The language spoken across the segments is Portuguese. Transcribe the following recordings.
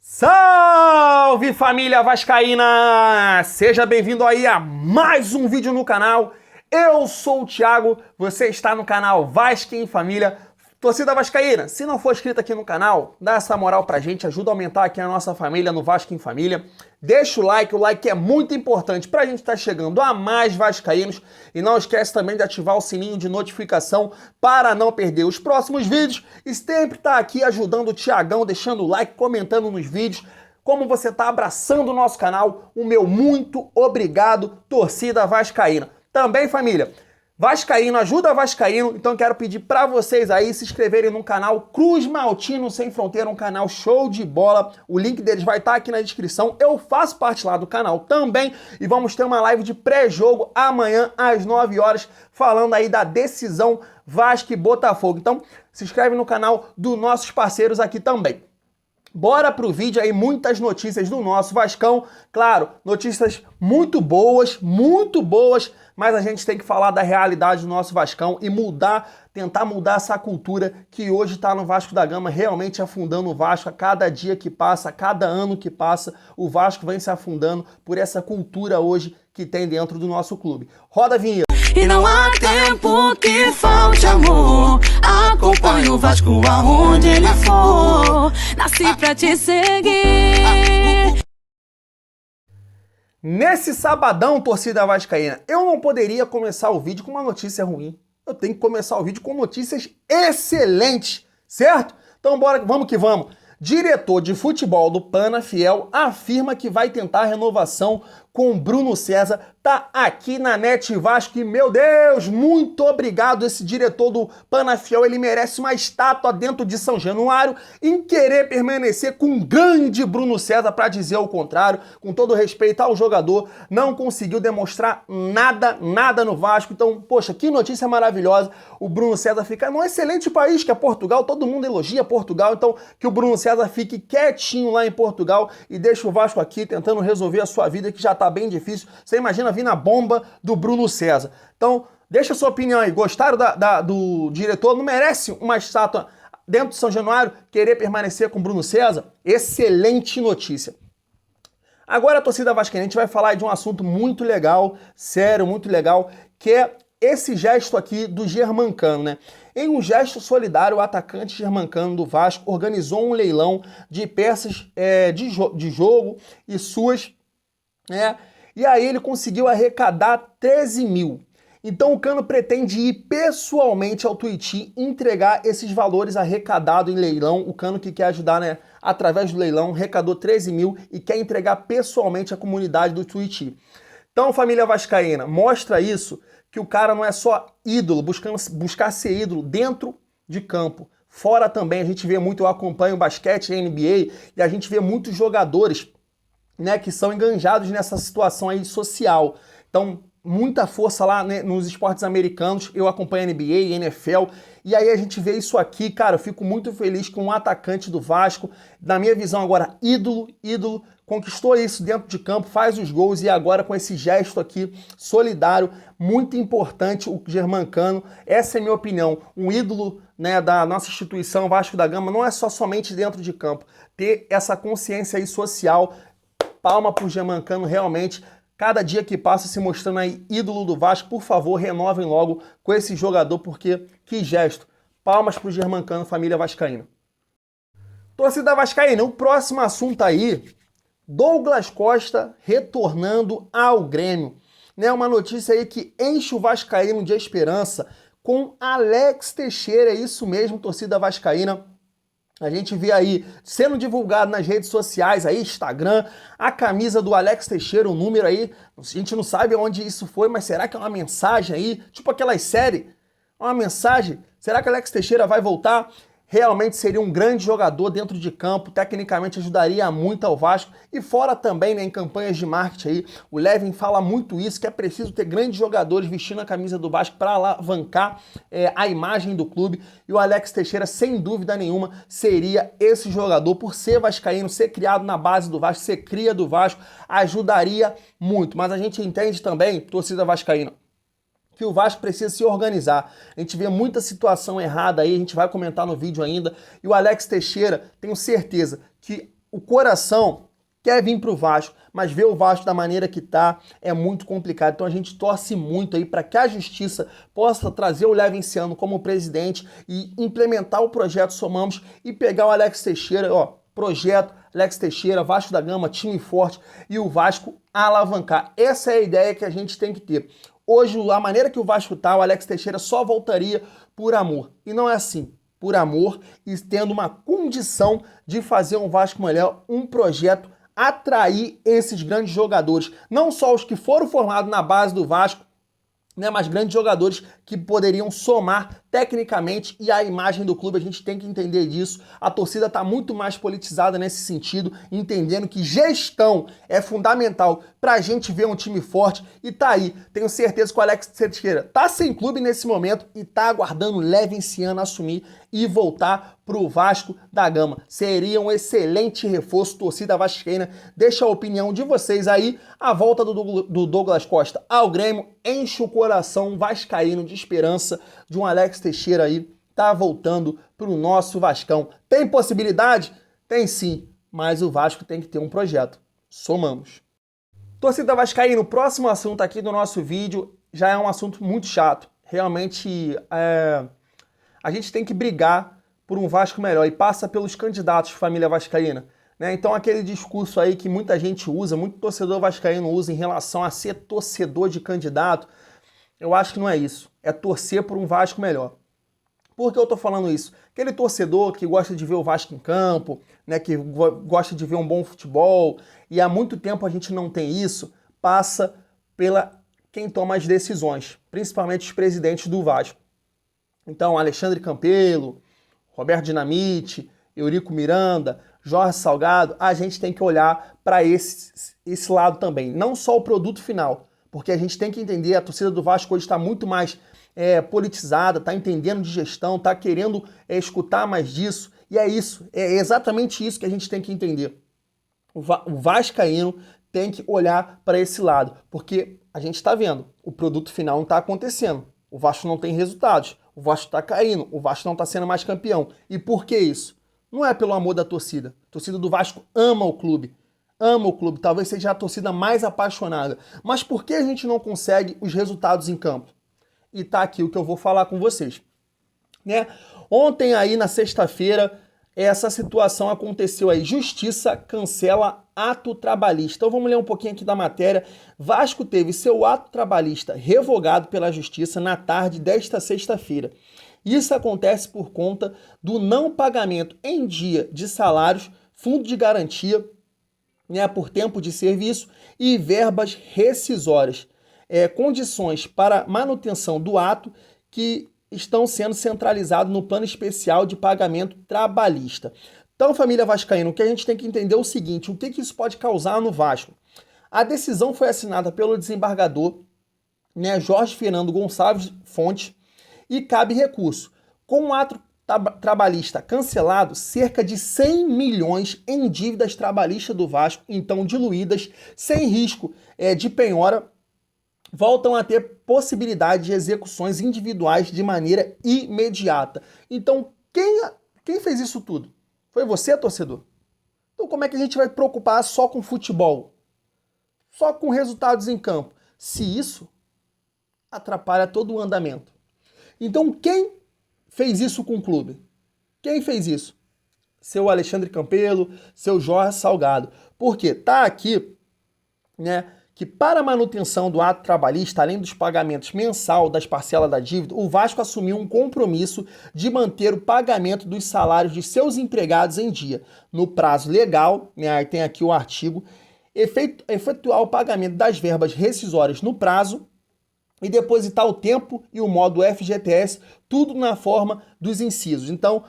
Salve família vascaína! Seja bem-vindo aí a mais um vídeo no canal. Eu sou o Thiago, você está no canal Vasco em Família. Torcida vascaína, se não for inscrito aqui no canal, dá essa moral pra gente, ajuda a aumentar aqui a nossa família no Vasco em Família. Deixa o like é muito importante pra gente estar chegando a mais vascaínos. E não esquece também de ativar o sininho de notificação para não perder os próximos vídeos. E sempre tá aqui ajudando o Thiagão, deixando o like, comentando nos vídeos. Como você tá abraçando o nosso canal, o meu muito obrigado, torcida vascaína. Também, família, vascaíno, ajuda vascaíno, então quero pedir para vocês aí se inscreverem no canal Cruz Maltino Sem Fronteira, um canal show de bola, o link deles vai estar aqui na descrição, eu faço parte lá do canal também, e vamos ter uma live de pré-jogo amanhã às 9 horas, falando aí da decisão Vasco e Botafogo, então se inscreve no canal dos nossos parceiros aqui também. Bora pro vídeo aí, muitas notícias do nosso Vascão, claro, notícias muito boas, mas a gente tem que falar da realidade do nosso Vascão e tentar mudar essa cultura que hoje está no Vasco da Gama, realmente afundando o Vasco a cada dia que passa, a cada ano que passa, o Vasco vem se afundando por essa cultura hoje que tem dentro do nosso clube. Roda a vinheta. E não há tempo que falte amor. Acompanhe o Vasco aonde ele for. Nasci pra te seguir. Nesse sabadão, torcida vascaína, eu não poderia começar o vídeo com uma notícia ruim. Eu tenho que começar o vídeo com notícias excelentes, certo? Então bora, vamos que vamos. Diretor de futebol do Penafiel afirma que vai tentar renovação com Bruno César. Tá aqui na Net Vasco e, meu Deus, muito obrigado esse diretor do Penafiel. Ele merece uma estátua dentro de São Januário em querer permanecer com o grande Bruno César, para dizer o contrário. Com todo respeito ao jogador, não conseguiu demonstrar nada no Vasco. Então, poxa, que notícia maravilhosa. O Bruno César fica num excelente país que é Portugal. Todo mundo elogia Portugal. Então, que o Bruno César fique quietinho lá em Portugal e deixe o Vasco aqui tentando resolver a sua vida, que já tá bem difícil. Você imagina vir na bomba do Bruno César. Então, deixa a sua opinião aí. Gostaram do diretor? Não merece uma estátua dentro de São Januário querer permanecer com o Bruno César? Excelente notícia. Agora a torcida vascaína, a gente vai falar de um assunto muito legal, sério, muito legal, que é esse gesto aqui do Germancano, né? Em um gesto solidário, o atacante Germancano do Vasco organizou um leilão de peças de jogo e suas, né? E aí ele conseguiu arrecadar 13 mil. Então o Cano pretende ir pessoalmente ao Tuiuti entregar esses valores arrecadados em leilão. O Cano que quer ajudar, né, através do leilão, arrecadou 13 mil e quer entregar pessoalmente à comunidade do Tuiuti. Então, família vascaína, mostra isso, que o cara não é só ídolo, buscar ser ídolo dentro de campo. Fora também, a gente vê muito, eu acompanho o basquete, a NBA, e a gente vê muitos jogadores, né, que são enganjados nessa situação aí social. Então, muita força lá, né, nos esportes americanos, eu acompanho a NBA, NFL, e aí a gente vê isso aqui, cara, eu fico muito feliz com um atacante do Vasco, na minha visão agora, ídolo, conquistou isso dentro de campo, faz os gols e agora com esse gesto aqui solidário, muito importante o Germancano, essa é a minha opinião, um ídolo, né, da nossa instituição Vasco da Gama não é somente dentro de campo, ter essa consciência aí social. Palma pro Germancano, realmente, cada dia que passa se mostrando aí ídolo do Vasco. Por favor, renovem logo com esse jogador, porque que gesto. Palmas pro Germancano, família vascaína. Torcida vascaína, o próximo assunto aí, Douglas Costa retornando ao Grêmio. Né, uma notícia aí que enche o vascaíno de esperança com Alex Teixeira, é isso mesmo, torcida vascaína. A gente vê aí sendo divulgado nas redes sociais, aí Instagram, a camisa do Alex Teixeira, o número aí, a gente não sabe onde isso foi, mas será que é uma mensagem aí? Tipo aquelas séries, uma mensagem? Será que Alex Teixeira vai voltar? Realmente seria um grande jogador dentro de campo, tecnicamente ajudaria muito ao Vasco e fora também, né, em campanhas de marketing aí, o Levin fala muito isso, que é preciso ter grandes jogadores vestindo a camisa do Vasco para alavancar a imagem do clube e o Alex Teixeira, sem dúvida nenhuma, seria esse jogador, por ser vascaíno, ser criado na base do Vasco, ser cria do Vasco, ajudaria muito, mas a gente entende também, torcida vascaína, que o Vasco precisa se organizar. A gente vê muita situação errada aí, a gente vai comentar no vídeo ainda, e o Alex Teixeira, tenho certeza que o coração quer vir para o Vasco, mas ver o Vasco da maneira que tá é muito complicado. Então a gente torce muito aí para que a justiça possa trazer o Levinciano como presidente e implementar o projeto Somamos e pegar o Alex Teixeira, projeto Alex Teixeira, Vasco da Gama, time forte e o Vasco alavancar. Essa é a ideia que a gente tem que ter. Hoje, a maneira que o Vasco tá, o Alex Teixeira só voltaria por amor. E não é assim. Por amor e tendo uma condição de fazer um Vasco melhor, um projeto, atrair esses grandes jogadores. Não só os que foram formados na base do Vasco, né, mas grandes jogadores que poderiam somar tecnicamente e a imagem do clube. A gente tem que entender disso. A torcida está muito mais politizada nesse sentido, entendendo que gestão é fundamental para a gente ver um time forte. E tá aí, tenho certeza que o Alex Teixeira tá sem clube nesse momento e tá aguardando o Levinciano assumir e voltar pro Vasco da Gama. Seria um excelente reforço, torcida vascaína. Deixa a opinião de vocês aí. A volta do Douglas Costa ao Grêmio enche o coração vascaíno de esperança de um Alex Teixeira aí tá voltando pro nosso Vascão. Tem possibilidade? Tem sim, mas o Vasco tem que ter um projeto. Somamos. Torcida vascaína, o próximo assunto aqui do nosso vídeo já é um assunto muito chato. Realmente, a gente tem que brigar por um Vasco melhor e passa pelos candidatos família vascaína, né? Então aquele discurso aí que muita gente usa, muito torcedor vascaíno usa em relação a ser torcedor de candidato, eu acho que não é isso. É torcer por um Vasco melhor. Por que eu tô falando isso? Aquele torcedor que gosta de ver o Vasco em campo, né, que gosta de ver um bom futebol, e há muito tempo a gente não tem isso, passa pela quem toma as decisões, principalmente os presidentes do Vasco. Então, Alexandre Campelo, Roberto Dinamite, Eurico Miranda, Jorge Salgado, a gente tem que olhar para esse lado também. Não só o produto final, porque a gente tem que entender, a torcida do Vasco hoje está muito mais politizada, está entendendo de gestão, está querendo escutar mais disso, e é isso, é exatamente isso que a gente tem que entender. O vascaíno tem que olhar para esse lado, porque a gente está vendo, o produto final não está acontecendo, o Vasco não tem resultados, o Vasco está caindo, o Vasco não está sendo mais campeão. E por que isso? Não é pelo amor da torcida. A torcida do Vasco ama o clube, talvez seja a torcida mais apaixonada. Mas por que a gente não consegue os resultados em campo? E tá aqui o que eu vou falar com vocês. Né? Ontem aí, na sexta-feira, essa situação aconteceu aí. Justiça cancela ato trabalhista. Então vamos ler um pouquinho aqui da matéria. Vasco teve seu ato trabalhista revogado pela Justiça na tarde desta sexta-feira. Isso acontece por conta do não pagamento em dia de salários, fundo de garantia, né, por tempo de serviço e verbas rescisórias. Condições para manutenção do ato que estão sendo centralizados no plano especial de pagamento trabalhista. Então, família vascaína, o que a gente tem que entender é o seguinte, o que isso pode causar no Vasco? A decisão foi assinada pelo desembargador, né, Jorge Fernando Gonçalves Fontes, e cabe recurso. Com o ato trabalhista cancelado, cerca de 100 milhões em dívidas trabalhistas do Vasco, então diluídas, sem risco de penhora, voltam a ter possibilidade de execuções individuais de maneira imediata. Então, quem fez isso tudo? Foi você, torcedor? Então, como é que a gente vai preocupar só com futebol? Só com resultados em campo? Se isso atrapalha todo o andamento. Então, quem fez isso com o clube? Quem fez isso? Seu Alexandre Campelo, seu Jorge Salgado. Porque tá aqui, né, que para a manutenção do ato trabalhista, além dos pagamentos mensal das parcelas da dívida, o Vasco assumiu um compromisso de manter o pagamento dos salários de seus empregados em dia, no prazo legal, né, aí tem aqui o artigo, efetuar o pagamento das verbas rescisórias no prazo e depositar o tempo e o modo FGTS, tudo na forma dos incisos. Então,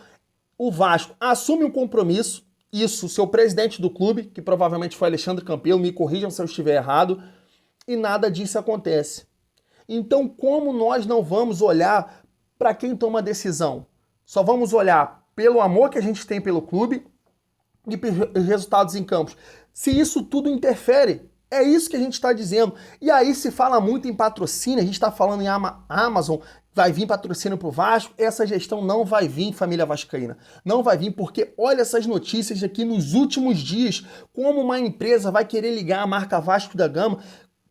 o Vasco assume um compromisso. Isso, seu presidente do clube, que provavelmente foi Alexandre Campelo, me corrijam se eu estiver errado, e nada disso acontece. Então, como nós não vamos olhar para quem toma a decisão? Só vamos olhar pelo amor que a gente tem pelo clube e pelos resultados em campos. Se isso tudo interfere É isso que a gente está dizendo. E aí se fala muito em patrocínio, a gente está falando em Amazon, vai vir patrocínio pro Vasco, essa gestão não vai vir, família vascaína. Não vai vir porque olha essas notícias aqui nos últimos dias, como uma empresa vai querer ligar a marca Vasco da Gama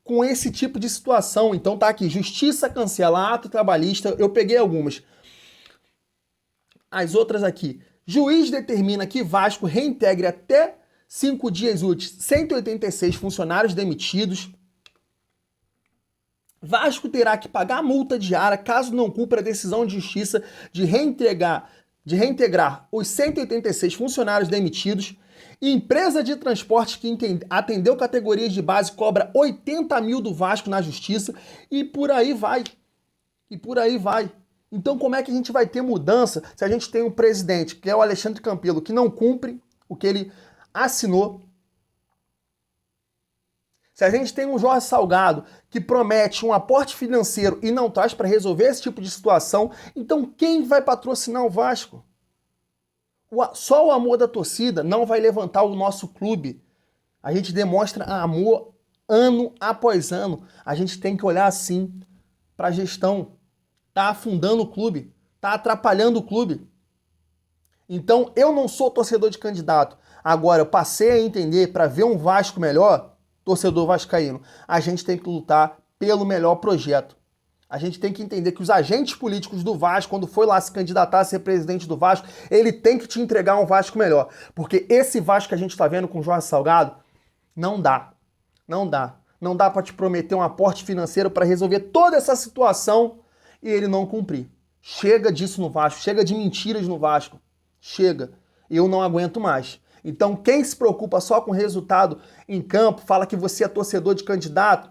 com esse tipo de situação. Então tá aqui, justiça cancela ato trabalhista, eu peguei algumas. As outras aqui, juiz determina que Vasco reintegre até 5 dias úteis, 186 funcionários demitidos. Vasco terá que pagar multa diária caso não cumpra a decisão de justiça de reintegrar os 186 funcionários demitidos. Empresa de transporte que atendeu categorias de base cobra 80 mil do Vasco na justiça e por aí vai. E por aí vai. Então como é que a gente vai ter mudança se a gente tem um presidente, que é o Alexandre Campelo, que não cumpre o que ele assinou? Se a gente tem um Jorge Salgado que promete um aporte financeiro e não traz para resolver esse tipo de situação, então quem vai patrocinar o Vasco? Só o amor da torcida não vai levantar o nosso clube. A gente demonstra amor ano após ano. A gente tem que olhar assim para a gestão. Tá afundando o clube, tá atrapalhando o clube. Então eu não sou torcedor de candidato. Agora eu passei a entender, para ver um Vasco melhor, torcedor vascaíno, a gente tem que lutar pelo melhor projeto. A gente tem que entender que os agentes políticos do Vasco, quando foi lá se candidatar a ser presidente do Vasco, ele tem que te entregar um Vasco melhor. Porque esse Vasco que a gente está vendo com o Jorge Salgado, não dá. Não dá. Não dá para te prometer um aporte financeiro para resolver toda essa situação e ele não cumprir. Chega disso no Vasco, chega de mentiras no Vasco. Chega. Eu não aguento mais. Então quem se preocupa só com o resultado em campo, fala que você é torcedor de candidato,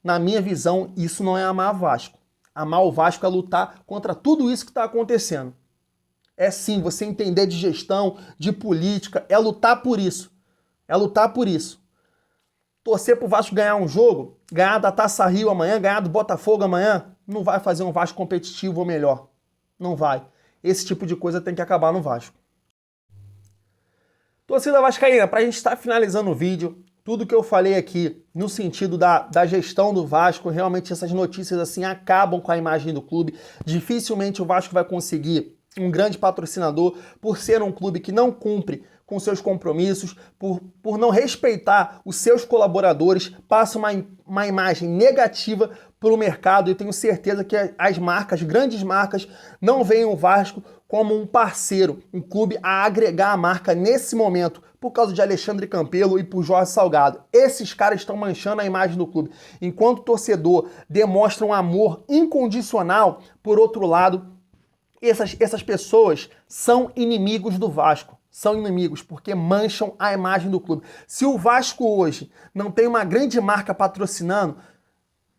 na minha visão, isso não é amar o Vasco. Amar o Vasco é lutar contra tudo isso que está acontecendo. É sim, você entender de gestão, de política, é lutar por isso. É lutar por isso. Torcer pro Vasco ganhar um jogo, ganhar da Taça Rio amanhã, ganhar do Botafogo amanhã, não vai fazer um Vasco competitivo ou melhor. Não vai. Esse tipo de coisa tem que acabar no Vasco. Torcida vascaína, pra gente estar finalizando o vídeo, tudo que eu falei aqui no sentido da gestão do Vasco, realmente essas notícias assim acabam com a imagem do clube. Dificilmente o Vasco vai conseguir um grande patrocinador por ser um clube que não cumpre com seus compromissos, por não respeitar os seus colaboradores, passa uma imagem negativa para o mercado. Eu tenho certeza que as marcas, grandes marcas, não veem o Vasco como um parceiro, um clube a agregar a marca nesse momento, por causa de Alexandre Campelo e por Jorge Salgado. Esses caras estão manchando a imagem do clube. Enquanto o torcedor demonstra um amor incondicional, por outro lado, essas pessoas são inimigos do Vasco. São inimigos porque mancham a imagem do clube. Se o Vasco hoje não tem uma grande marca patrocinando,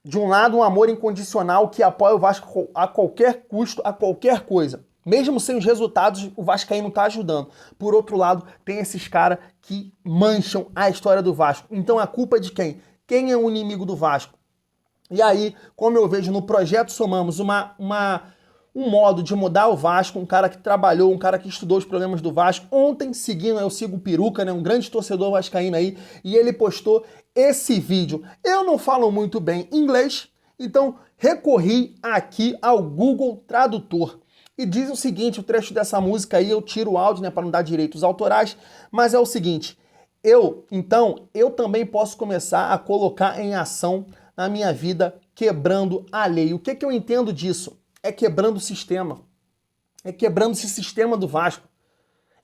de um lado um amor incondicional que apoia o Vasco a qualquer custo, a qualquer coisa. Mesmo sem os resultados, o Vascaíno está ajudando. Por outro lado, tem esses caras que mancham a história do Vasco. Então a culpa é de quem? Quem é o inimigo do Vasco? E aí, como eu vejo no Projeto Somamos um modo de mudar o Vasco, um cara que trabalhou, um cara que estudou os problemas do Vasco. Ontem, eu sigo o Peruca, né, um grande torcedor vascaíno aí, e ele postou esse vídeo. Eu não falo muito bem inglês, então recorri aqui ao Google Tradutor. E diz o seguinte, o trecho dessa música aí, eu tiro o áudio, né, para não dar direitos autorais, mas é o seguinte, eu também posso começar a colocar em ação na minha vida, quebrando a lei. O que eu entendo disso? É quebrando o sistema. É quebrando esse sistema do Vasco.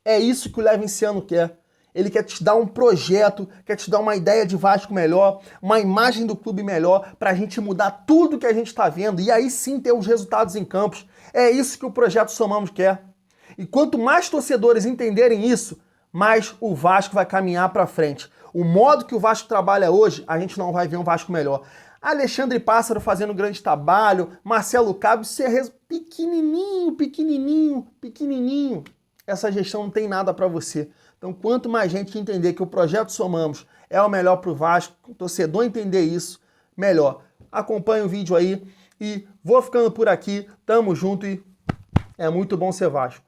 É isso que o Levinciano quer. Ele quer te dar um projeto, quer te dar uma ideia de Vasco melhor, uma imagem do clube melhor, pra gente mudar tudo que a gente tá vendo e aí sim ter os resultados em campos. É isso que o Projeto Somamos quer. E quanto mais torcedores entenderem isso, mais o Vasco vai caminhar pra frente. O modo que o Vasco trabalha hoje, a gente não vai ver um Vasco melhor. Alexandre Pássaro fazendo um grande trabalho, Marcelo Cabo, pequenininho. Essa gestão não tem nada para você. Então, quanto mais gente entender que o Projeto Somamos é o melhor para o Vasco, o torcedor entender isso, melhor. Acompanhe o vídeo aí e vou ficando por aqui. Tamo junto e é muito bom ser Vasco.